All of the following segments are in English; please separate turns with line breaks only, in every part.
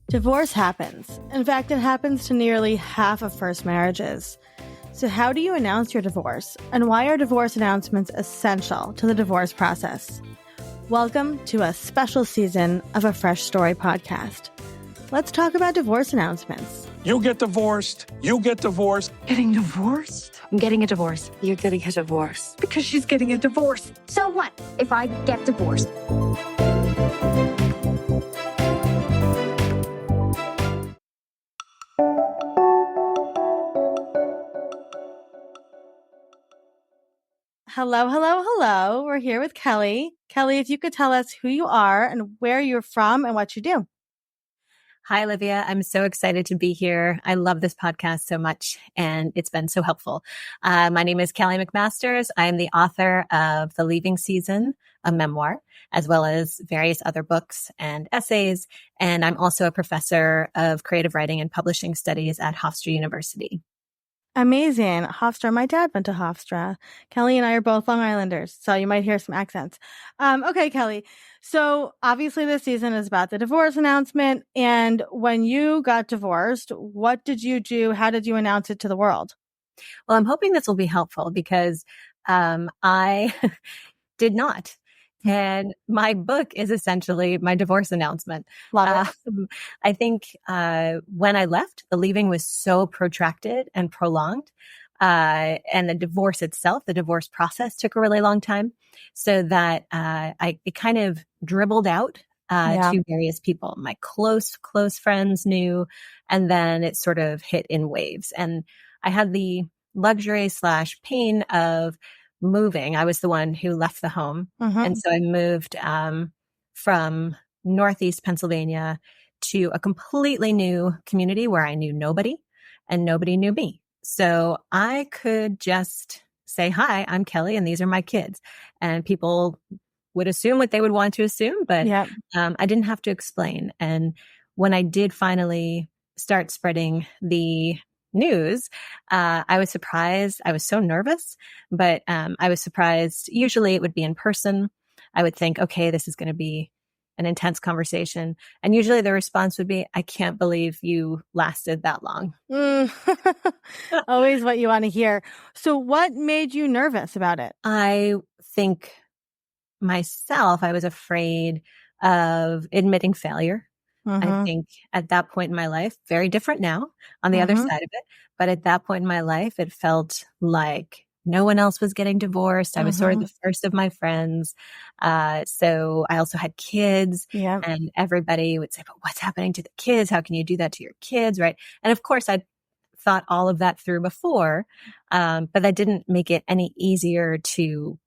Divorce happens. In fact, it happens to nearly half of first marriages. So how do you announce your divorce? And why are divorce announcements essential to the divorce process? Welcome to a special season of a Fresh Story podcast. Let's talk about divorce announcements.
You get divorced. You get divorced.
Getting divorced?
I'm getting a divorce.
You're getting a divorce.
Because she's getting a divorce.
So what if I get divorced?
Hello, hello, hello. We're here with Kelly. Kelly, if you could tell us who you are and where you're from and what you do.
Hi, Olivia. I'm so excited to be here. I love this podcast so much, and it's been so helpful. My name is Kelly McMasters. I am the author of The Leaving Season, a memoir, as well as various other books and essays. And I'm also a professor of creative writing and publishing studies at Hofstra University.
Amazing. Hofstra. My dad went to Hofstra. Kelly and I are both Long Islanders, so you might hear some accents. Okay, Kelly. So obviously this season is about the divorce announcement. And when you got divorced, what did you do? How did you announce it to the world?
Well, I'm hoping this will be helpful because I did not. And my book is essentially my divorce announcement.
Love it.
I think when I left, the leaving was so protracted and prolonged. And the divorce itself, the divorce process took a really long time. So that it kind of dribbled out to various people. My close friends knew, and then it sort of hit in waves. And I had the luxury / pain of moving. I was the one who left the home.
Mm-hmm.
And so I moved from Northeast Pennsylvania to a completely new community where I knew nobody and nobody knew me. So I could just say, hi, I'm Kelly and these are my kids. And people would assume what they would want to assume, but I didn't have to explain. And when I did finally start spreading the news, I was surprised. I was so nervous, but I was surprised. Usually it would be in person. I would think, okay, this is going to be an intense conversation. And usually the response would be, I can't believe you lasted that long.
Always what you want to hear. So what made you nervous about it?
I think myself, I was afraid of admitting failure.
Mm-hmm.
I think at that point in my life, very different now on the other side of it. But at that point in my life, it felt like no one else was getting divorced. I was sort of the first of my friends. So I also had kids and everybody would say, but what's happening to the kids? How can you do that to your kids? Right. And of course, I'd thought all of that through before, but that didn't make it any easier to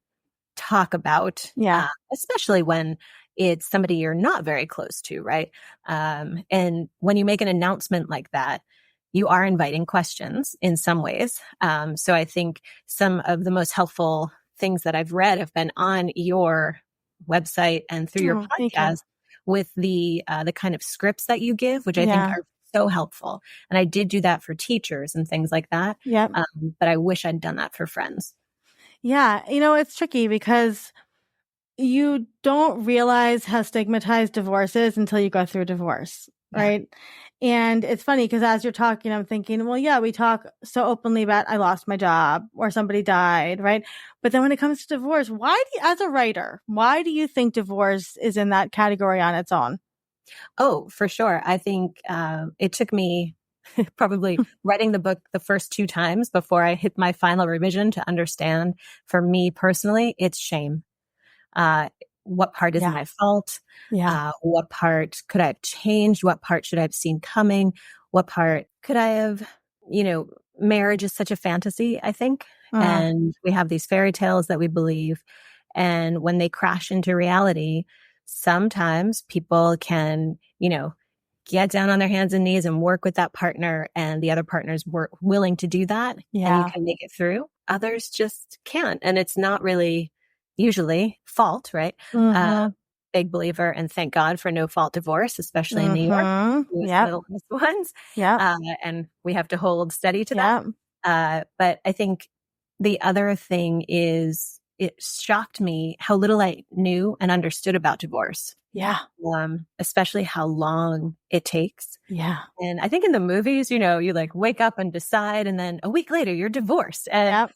talk about, especially when it's somebody you're not very close to, right? And when you make an announcement like that, you are inviting questions in some ways. So I think some of the most helpful things that I've read have been on your website and through your podcast with the kind of scripts that you give, which I think are so helpful. And I did do that for teachers and things like that. But I wish I'd done that for friends.
Yeah. It's tricky because you don't realize how stigmatized divorce is until you go through a divorce, right? And it's funny because as you're talking, I'm thinking, well, we talk so openly about I lost my job or somebody died, right? But then when it comes to divorce, as a writer, why do you think divorce is in that category on its own?
Oh, for sure. I think it took me probably writing the book the first 2 times before I hit my final revision to understand, for me personally, it's shame. What part is my fault? What part could I have changed? What part should I have seen coming? What part could I have, marriage is such a fantasy, I think. And we have these fairy tales that we believe. And when they crash into reality, sometimes people can, get down on their hands and knees and work with that partner, and the other partner's willing to do that, and you can make it through. Others just can't. And it's not really usually fault, right? Big believer, and thank God for no fault divorce, especially in New York. The ones. And we have to hold steady to that. But I think the other thing is it shocked me how little I knew and understood about divorce.
Yeah.
especially how long it takes.
Yeah.
And I think in the movies, you like wake up and decide, and then a week later you're divorced. And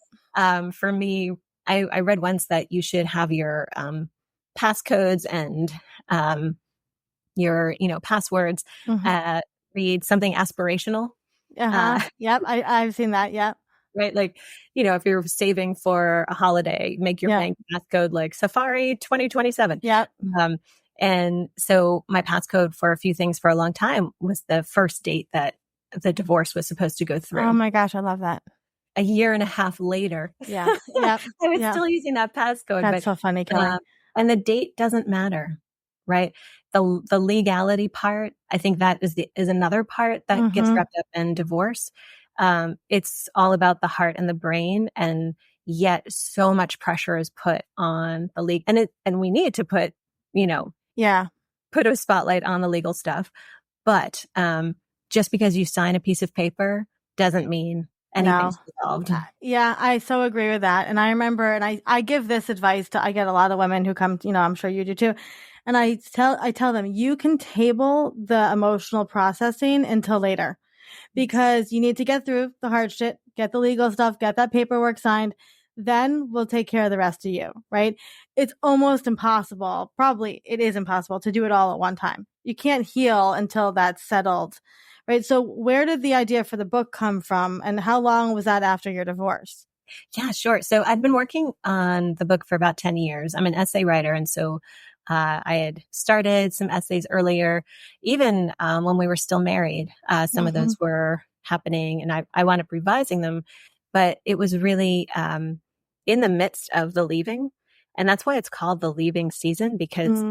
for me, I read once that you should have your passcodes and your passwords read something aspirational.
Yep. I've seen that. Yep.
Right. Like, if you're saving for a holiday, make your bank passcode like Safari 2027.
Yep.
And so my passcode for a few things for a long time was the first date that the divorce was supposed to go through.
Oh my gosh, I love that.
A year and a half later.
Yeah. Yep.
I was still using that passcode.
That's so funny, Kelly.
And the date doesn't matter, right? The legality part, I think that is another part that gets wrapped up in divorce. It's all about the heart and the brain, and yet so much pressure is put on the legal, and we need to put put a spotlight on the legal stuff. But just because you sign a piece of paper doesn't mean anything's resolved.
Yeah, I so agree with that. And I remember, and I give this advice I get a lot of women who come, I'm sure you do too. And I tell them, you can table the emotional processing until later, because you need to get through the hard shit, get the legal stuff, get that paperwork signed. Then we'll take care of the rest of you, right? It's almost impossible. Probably it is impossible to do it all at one time. You can't heal until that's settled, right? So where did the idea for the book come from, and how long was that after your divorce?
Yeah, sure. So I've been working on the book for about 10 years. I'm an essay writer. And so I had started some essays earlier, even when we were still married. Some of those were happening, and I wound up revising them. But it was really in the midst of the leaving. And that's why it's called the leaving season, because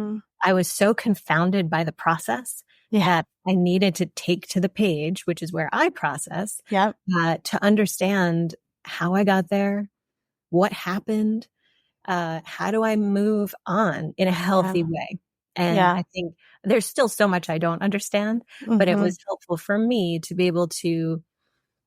I was so confounded by the process that I needed to take to the page, which is where I process, to understand how I got there, what happened, how do I move on in a healthy way. And I think there's still so much I don't understand, but it was helpful for me to be able to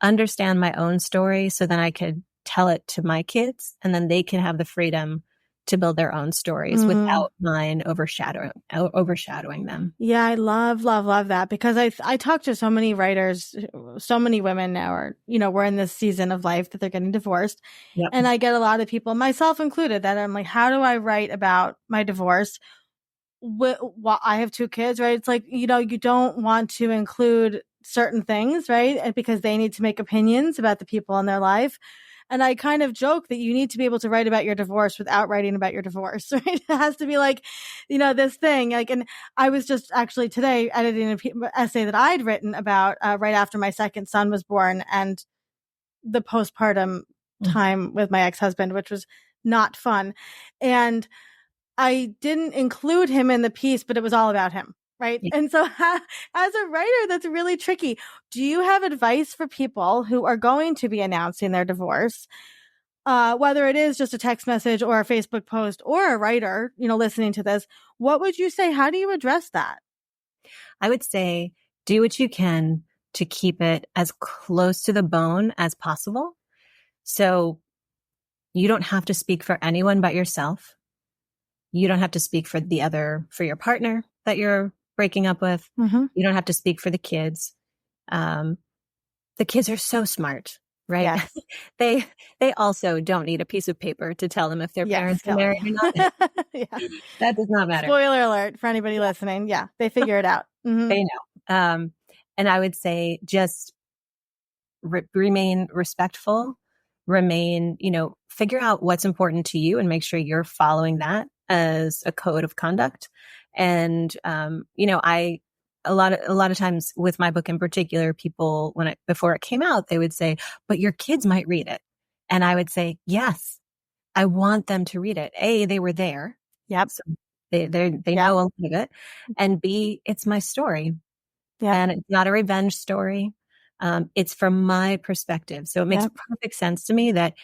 understand my own story so then I could tell it to my kids, and then they can have the freedom to build their own stories without mine overshadowing them.
Yeah, I love that, because I talk to so many writers, so many women now are, we're in this season of life that they're getting divorced. Yep. And I get a lot of people, myself included, that I'm like, how do I write about my divorce? Well, I have 2 kids, right? It's like, you don't want to include certain things, right? And because they need to make opinions about the people in their life. And I kind of joke that you need to be able to write about your divorce without writing about your divorce, right? It has to be like, this thing. Like, and I was just actually today editing an essay that I'd written about right after my second son was born, and the postpartum time with my ex-husband, which was not fun. And I didn't include him in the piece, but it was all about him. Right. Yeah. And so as a writer, that's really tricky. Do you have advice for people who are going to be announcing their divorce, whether it is just a text message or a Facebook post, or a writer, listening to this? What would you say? How do you address that?
I would say do what you can to keep it as close to the bone as possible. So you don't have to speak for anyone but yourself. You don't have to speak for your partner that you're breaking up with. You don't have to speak for the kids. The kids are so smart, right?
Yes.
They also don't need a piece of paper to tell them if their parents are married or not. That does not matter.
Spoiler alert for anybody listening. Yeah, they figure it out.
They know. And I would say just remain respectful, figure out what's important to you and make sure you're following that as a code of conduct. And, a lot of times with my book in particular, people, before it came out, they would say, but your kids might read it. And I would say, yes, I want them to read it. A, they were there.
Yep.
So they know a lot of it. And B, it's my story. Yeah. And it's not a revenge story. It's from my perspective. So it makes perfect sense to me that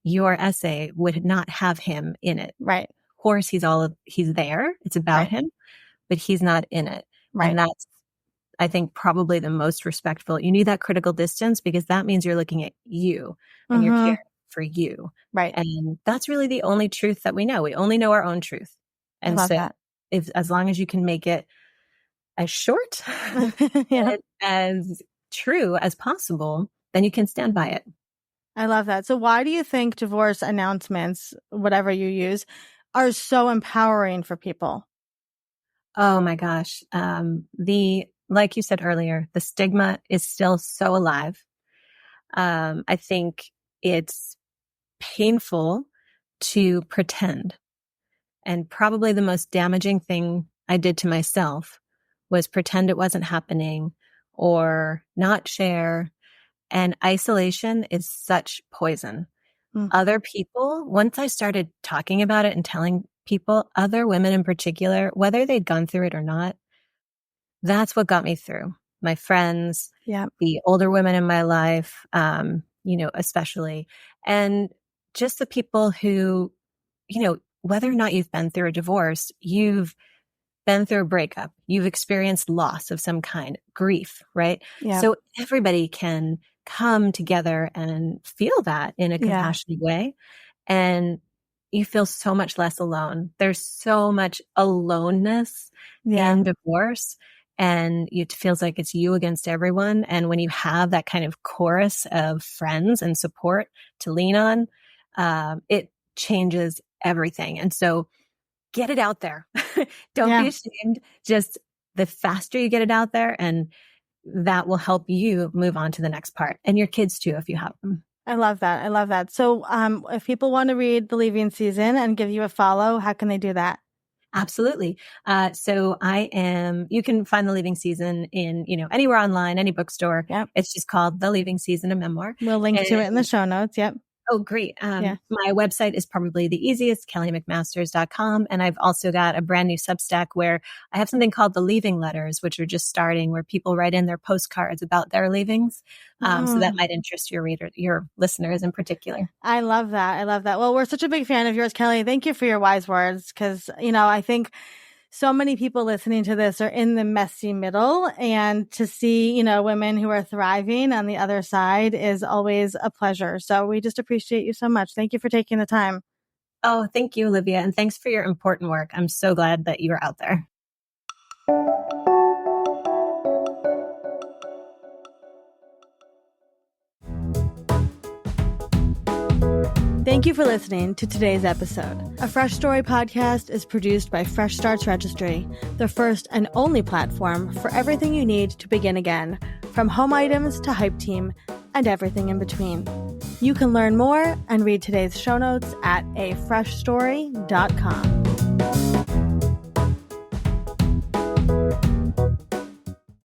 your essay would not have him in it.
Right.
Of course, he's there. It's about him, but he's not in it. Right. And that's, I think, probably the most respectful. You need that critical distance, because that means you're looking at you and you're caring for you.
Right.
And that's really the only truth that we know. We only know our own truth. And
I love that.
as long as you can make it as short
Yeah.
and as true as possible, then you can stand by it.
I love that. So why do you think divorce announcements, whatever you use, are so empowering for people?
Oh my gosh. Like you said earlier, the stigma is still so alive. I think it's painful to pretend. And probably the most damaging thing I did to myself was pretend it wasn't happening or not share. And isolation is such poison. Other people, once I started talking about it and telling people, other women in particular, whether they'd gone through it or not, that's what got me through. My friends, the older women in my life, especially, and just the people who, whether or not you've been through a divorce, you've been through a breakup, you've experienced loss of some kind, grief, right?
Yeah.
So everybody can come together and feel that in a compassionate way. And you feel so much less alone. There's so much aloneness in divorce, and it feels like it's you against everyone. And when you have that kind of chorus of friends and support to lean on, it changes everything. And so get it out there. Don't be ashamed. Just the faster you get it out there, and that will help you move on to the next part, and your kids too, if you have them.
I love that. I love that. So if people want to read The Leaving Season and give you a follow, how can they do that?
Absolutely. So you can find The Leaving Season in, anywhere online, any bookstore.
Yep.
It's just called The Leaving Season, a memoir.
We'll link to it in the show notes. Yep.
Oh, great. My website is probably the easiest, kellymcmasters.com. And I've also got a brand new Substack where I have something called the Leaving Letters, which are just starting, where people write in their postcards about their leavings. So that might interest your listeners in particular.
I love that. I love that. Well, we're such a big fan of yours, Kelly. Thank you for your wise words. Because, I think so many people listening to this are in the messy middle, and to see, women who are thriving on the other side is always a pleasure. So we just appreciate you so much. Thank you for taking the time.
Oh, thank you, Olivia. And thanks for your important work. I'm so glad that you are out there.
Thank you for listening to today's episode. A Fresh Story podcast is produced by Fresh Starts Registry, the first and only platform for everything you need to begin again, from home items to Hype Team and everything in between. You can learn more and read today's show notes at afreshstory.com.